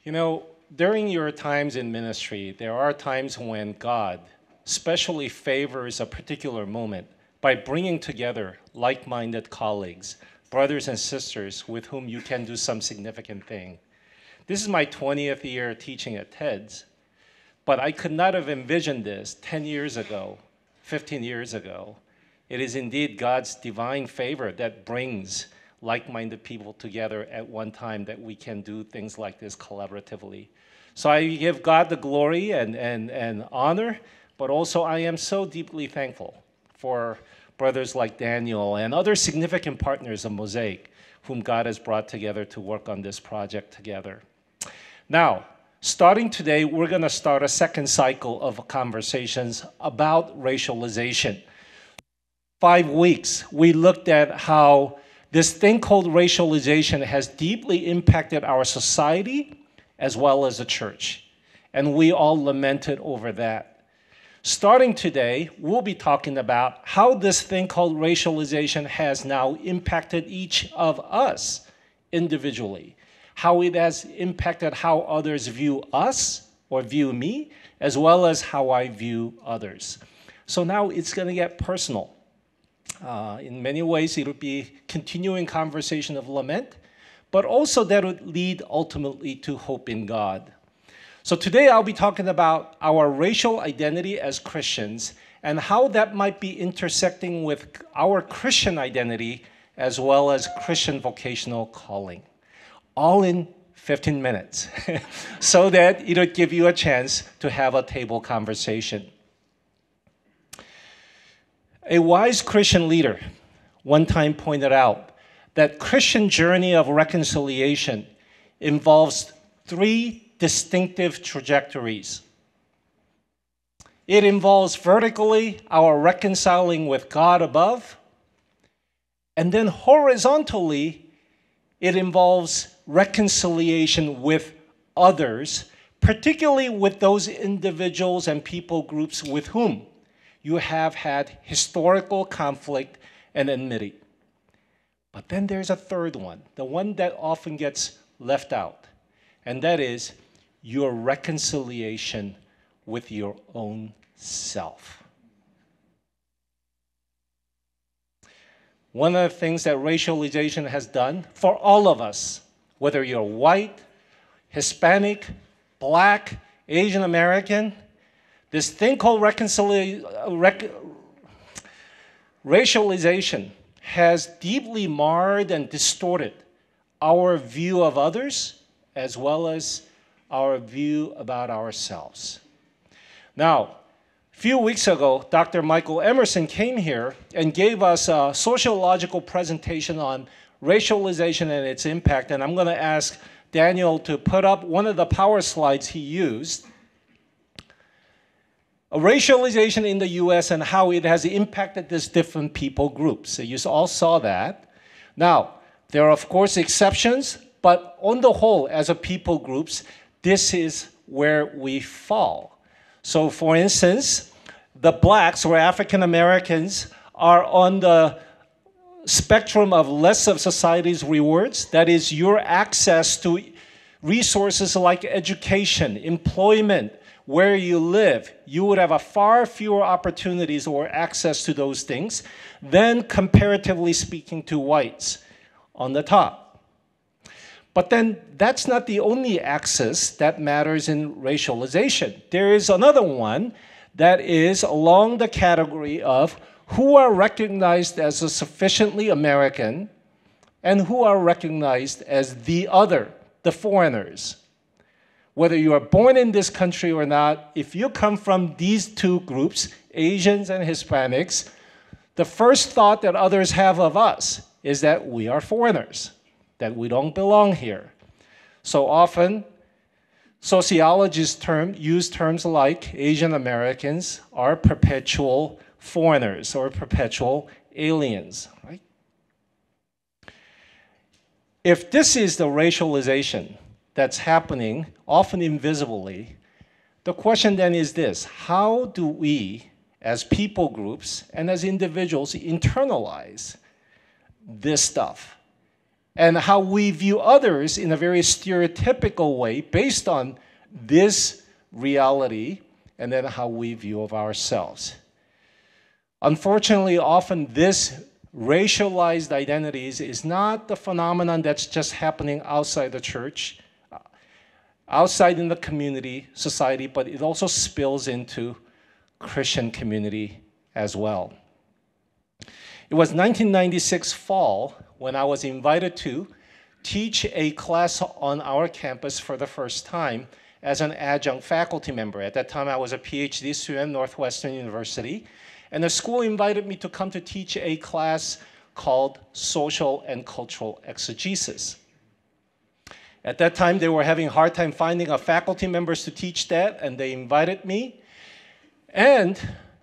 You know, during your times in ministry, there are times when God specially favors a particular moment by bringing together like-minded colleagues, brothers and sisters with whom you can do some significant thing. This is my 20th year teaching at TEDS, but I could not have envisioned this 10 years ago, 15 years ago. It is indeed God's divine favor that brings like-minded people together at one time that we can do things like this collaboratively. So I give God the glory and honor, but also I am so deeply thankful for brothers like Daniel and other significant partners of Mosaic whom God has brought together to work on this project together. Now, starting today, we're going to start a second cycle of conversations about racialization. 5 weeks, we looked at how this thing called racialization has deeply impacted our society as well as the church. And we all lamented over that. Starting today, we'll be talking about how this thing called racialization has now impacted each of us individually, how it has impacted how others view us or view me, as well as how I view others. So now it's going to get personal. In many ways, it'll be continuing conversation of lament, but also that would lead ultimately to hope in God. So today I'll be talking about our racial identity as Christians and how that might be intersecting with our Christian identity as well as Christian vocational calling. All in 15 minutes, so that it'll give you a chance to have a table conversation. A wise Christian leader one time pointed out that Christian journey of reconciliation involves 3 distinctive trajectories. It involves vertically our reconciling with God above, and then horizontally, it involves reconciliation with others, particularly with those individuals and people groups with whom you have had historical conflict and enmity. But then there's a third one, the one that often gets left out, and that is your reconciliation with your own self. One of the things that racialization has done for all of us, whether you're white, Hispanic, Black, Asian American, this thing called racialization has deeply marred and distorted our view of others as well as our view about ourselves. Now, a few weeks ago, Dr. Michael Emerson came here and gave us a sociological presentation on racialization and its impact, and I'm going to ask Daniel to put up one of the power slides he used. Racialization in the US and how it has impacted these different people groups. So you all saw that. Now, there are of course exceptions, but on the whole, as a people groups, this is where we fall. So for instance, the Blacks or African Americans are on the spectrum of less of society's rewards. That is your access to resources like education, employment, where you live. You would have a far fewer opportunities or access to those things than comparatively speaking to whites on the top. But then that's not the only axis that matters in racialization. There is another one that is along the category of who are recognized as a sufficiently American and who are recognized as the other, the foreigners. Whether you are born in this country or not, if you come from these two groups, Asians and Hispanics, the first thought that others have of us is that we are foreigners, that we don't belong here. So often, sociologists use terms like Asian Americans are perpetual foreigners or perpetual aliens, right? If this is the racialization that's happening, often invisibly, the question then is this: how do we, as people groups and as individuals, internalize this stuff and how we view others in a very stereotypical way based on this reality, and then how we view of ourselves. Unfortunately, often this racialized identities is not the phenomenon that's just happening outside the church, outside in the community, society, but it also spills into Christian community as well. It was 1996 fall when I was invited to teach a class on our campus for the first time as an adjunct faculty member. At that time, I was a PhD student at Northwestern University, and the school invited me to come to teach a class called Social and Cultural Exegesis. At that time, they were having a hard time finding faculty members to teach that, and they invited me. And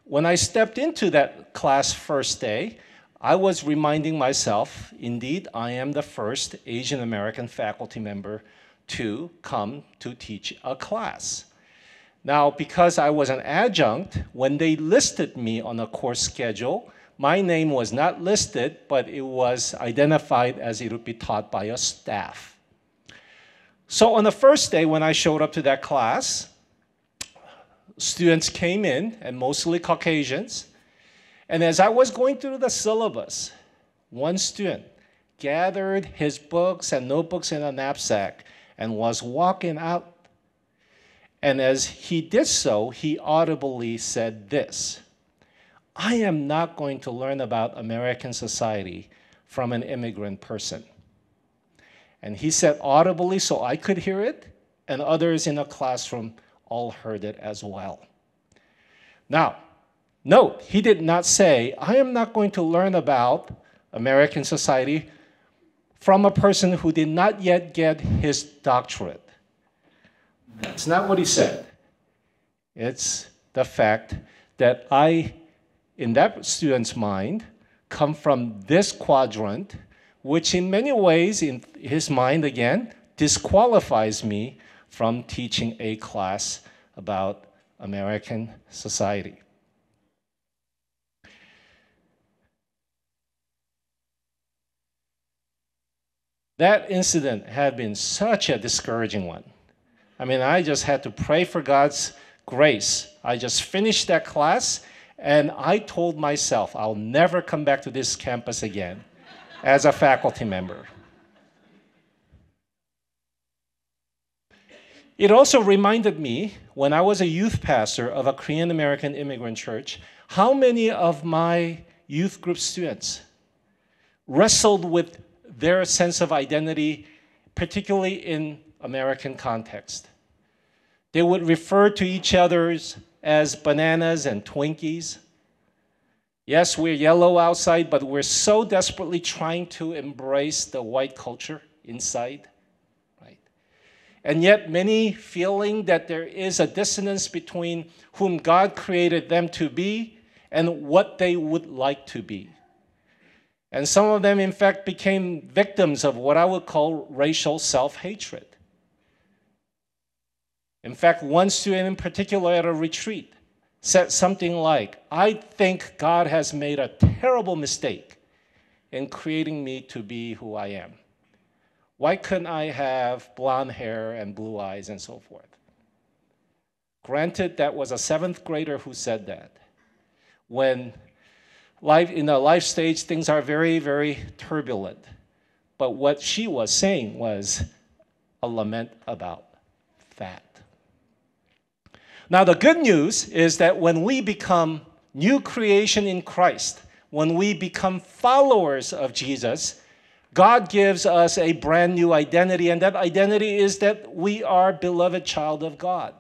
when I stepped into that class first day, I was reminding myself, indeed, I am the first Asian American faculty member to come to teach a class. Now, because I was an adjunct, when they listed me on a course schedule, my name was not listed, but it was identified as it would be taught by a staff. So on the first day when I showed up to that class, students came in, and mostly Caucasians, and as I was going through the syllabus, one student gathered his books and notebooks in a knapsack and was walking out. And as he did so, he audibly said this: "I am not going to learn about American society from an immigrant person." And he said audibly so I could hear it, and others in the classroom all heard it as well. Now, note, he did not say, "I am not going to learn about American society from a person who did not yet get his doctorate." That's not what he said. It's the fact that I, in that student's mind, come from this quadrant, which in many ways, in his mind again, disqualifies me from teaching a class about American society. That incident had been such a discouraging one. I mean, I just had to pray for God's grace. I just finished that class, and I told myself I'll never come back to this campus again as a faculty member. It also reminded me, when I was a youth pastor of a Korean American immigrant church, how many of my youth group students wrestled with their sense of identity, particularly in American context. They would refer to each other as bananas and Twinkies. Yes, we're yellow outside, but we're so desperately trying to embrace the white culture inside, right? And yet many feeling that there is a dissonance between whom God created them to be and what they would like to be. And some of them, in fact, became victims of what I would call racial self-hatred. In fact, one student in particular at a retreat said something like, "I think God has made a terrible mistake in creating me to be who I am. Why couldn't I have blonde hair and blue eyes and so forth?" Granted, that was a 7th grader who said that. When in the life stage, things are very, very turbulent. But what she was saying was a lament about that. Now, the good news is that when we become new creation in Christ, when we become followers of Jesus, God gives us a brand new identity, and that identity is that we are beloved child of God.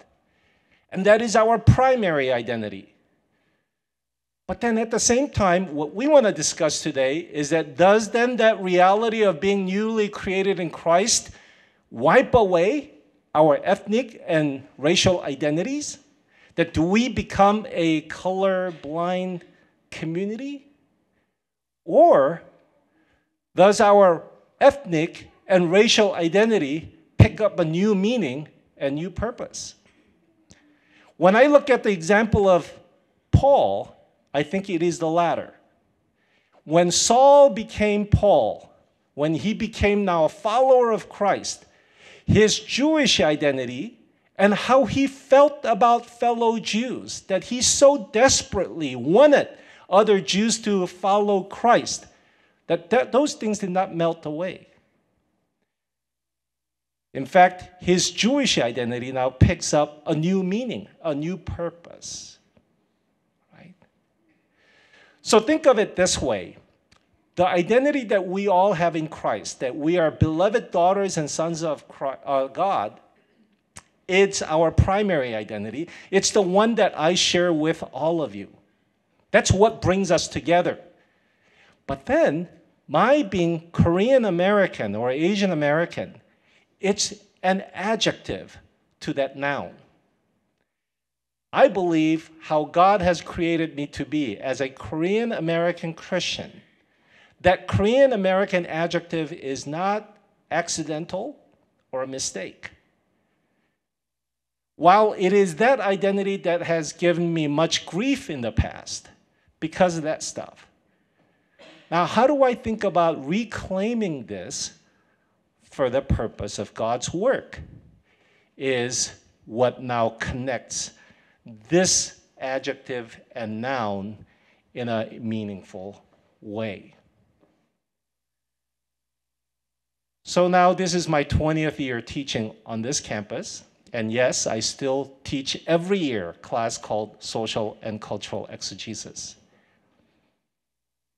And that is our primary identity. But then at the same time, what we want to discuss today is that does then that reality of being newly created in Christ wipe away our ethnic and racial identities? That do we become a color-blind community? Or does our ethnic and racial identity pick up a new meaning and new purpose? When I look at the example of Paul, I think it is the latter. When Saul became Paul, when he became now a follower of Christ, his Jewish identity and how he felt about fellow Jews, that he so desperately wanted other Jews to follow Christ, that those things did not melt away. In fact, his Jewish identity now picks up a new meaning, a new purpose. Right? So think of it this way. The identity that we all have in Christ, that we are beloved daughters and sons of God, it's our primary identity. It's the one that I share with all of you. That's what brings us together. But then, my being Korean American or Asian American, it's an adjective to that noun. I believe how God has created me to be as a Korean American Christian. That Korean American adjective is not accidental or a mistake. While it is that identity that has given me much grief in the past because of that stuff. Now, how do I think about reclaiming this for the purpose of God's work? Is what now connects this adjective and noun in a meaningful way. So now this is my 20th year teaching on this campus. And yes, I still teach every year a class called Social and Cultural Exegesis.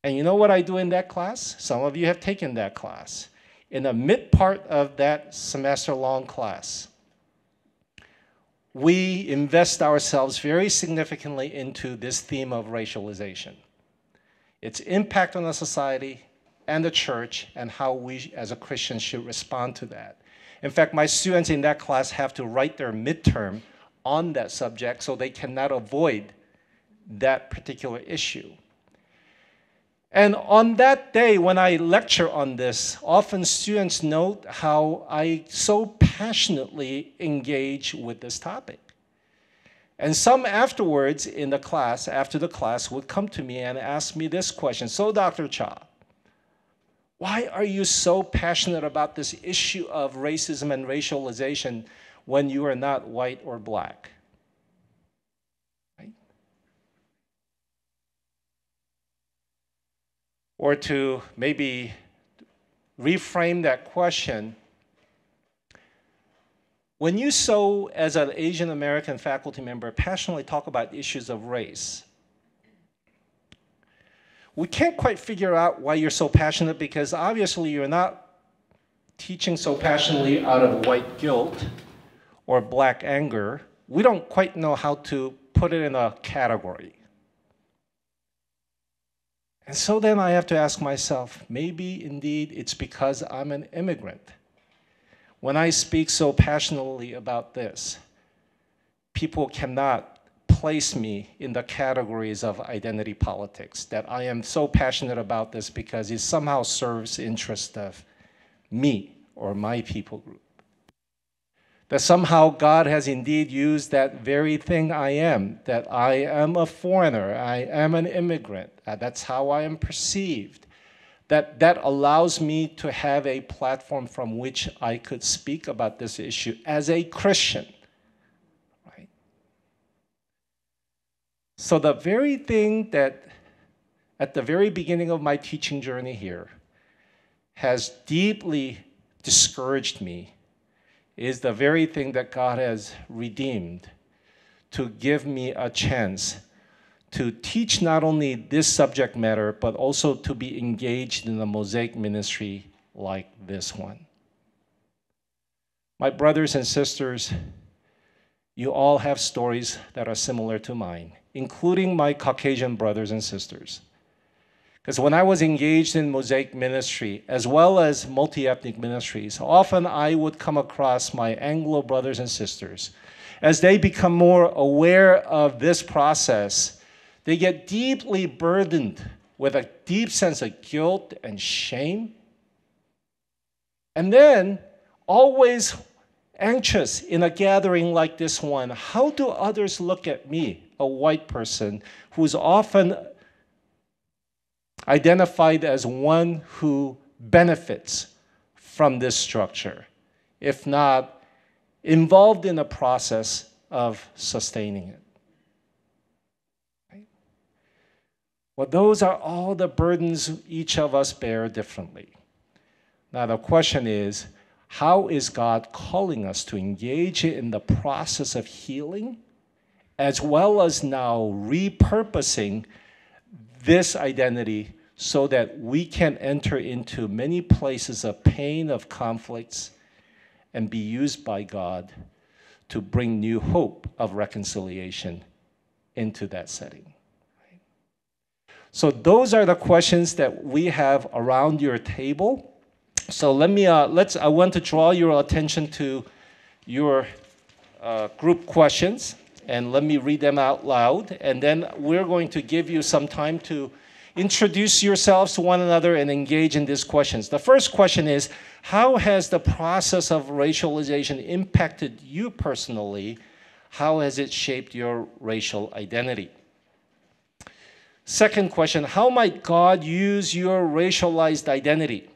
And you know what I do in that class? Some of you have taken that class. In the mid part of that semester-long class, we invest ourselves very significantly into this theme of racialization, its impact on the society and the church, and how we as a Christian should respond to that. In fact, my students in that class have to write their midterm on that subject, so they cannot avoid that particular issue. And on that day, when I lecture on this, often students note how I so passionately engage with this topic. And some afterwards in the class, after the class, would come to me and ask me this question: so Dr. Cha, why are you so passionate about this issue of racism and racialization when you are not white or black? Right? Or to maybe reframe that question, when you so, as an Asian American faculty member, passionately talk about issues of race, we can't quite figure out why you're so passionate, because obviously you're not teaching so passionately out of white guilt or black anger. We don't quite know how to put it in a category. And so then I have to ask myself, maybe indeed it's because I'm an immigrant. When I speak so passionately about this, people cannot place me in the categories of identity politics, that I am so passionate about this because it somehow serves the interest of me or my people group. That somehow God has indeed used that very thing I am, that I am a foreigner, I am an immigrant, that's how I am perceived, that allows me to have a platform from which I could speak about this issue as a Christian. So the very thing that at the very beginning of my teaching journey here has deeply discouraged me is the very thing that God has redeemed to give me a chance to teach not only this subject matter, but also to be engaged in a Mosaic ministry like this one. My brothers and sisters, you all have stories that are similar to mine, including my Caucasian brothers and sisters. Because when I was engaged in Mosaic ministry, as well as multi-ethnic ministries, often I would come across my Anglo brothers and sisters. As they become more aware of this process, they get deeply burdened with a deep sense of guilt and shame. And then, always anxious in a gathering like this one, how do others look at me, a white person who's often identified as one who benefits from this structure, if not involved in a process of sustaining it. Right? Well, those are all the burdens each of us bear differently. Now the question is, how is God calling us to engage in the process of healing, as well as now repurposing this identity so that we can enter into many places of pain, of conflicts, and be used by God to bring new hope of reconciliation into that setting. So those are the questions that we have around your table. So let me, I want to draw your attention to your group questions, and let me read them out loud, and then we're going to give you some time to introduce yourselves to one another and engage in these questions. The first question is, how has the process of racialization impacted you personally? How has it shaped your racial identity? Second question, how might God use your racialized identity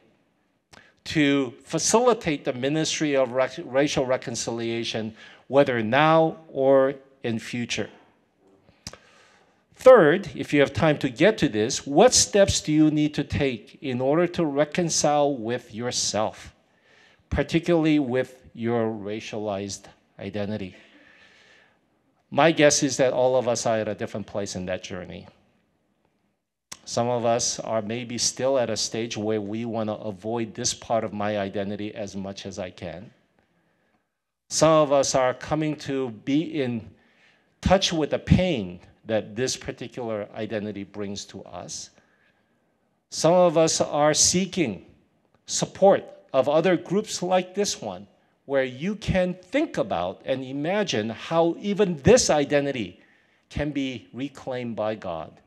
to facilitate the ministry of racial reconciliation, whether now or in future? Third, if you have time to get to this, what steps do you need to take in order to reconcile with yourself, particularly with your racialized identity? My guess is that all of us are at a different place in that journey. Some of us are maybe still at a stage where we want to avoid this part of my identity as much as I can. Some of us are coming to be in touch with the pain that this particular identity brings to us. Some of us are seeking support of other groups like this one, where you can think about and imagine how even this identity can be reclaimed by God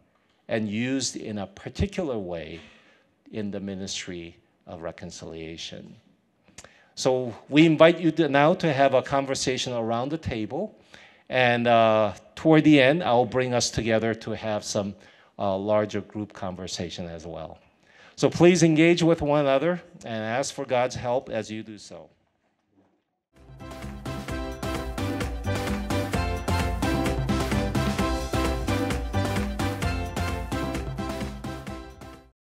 and used in a particular way in the ministry of reconciliation. So we invite you now to have a conversation around the table. And toward the end, I'll bring us together to have some larger group conversation as well. So please engage with one another and ask for God's help as you do so.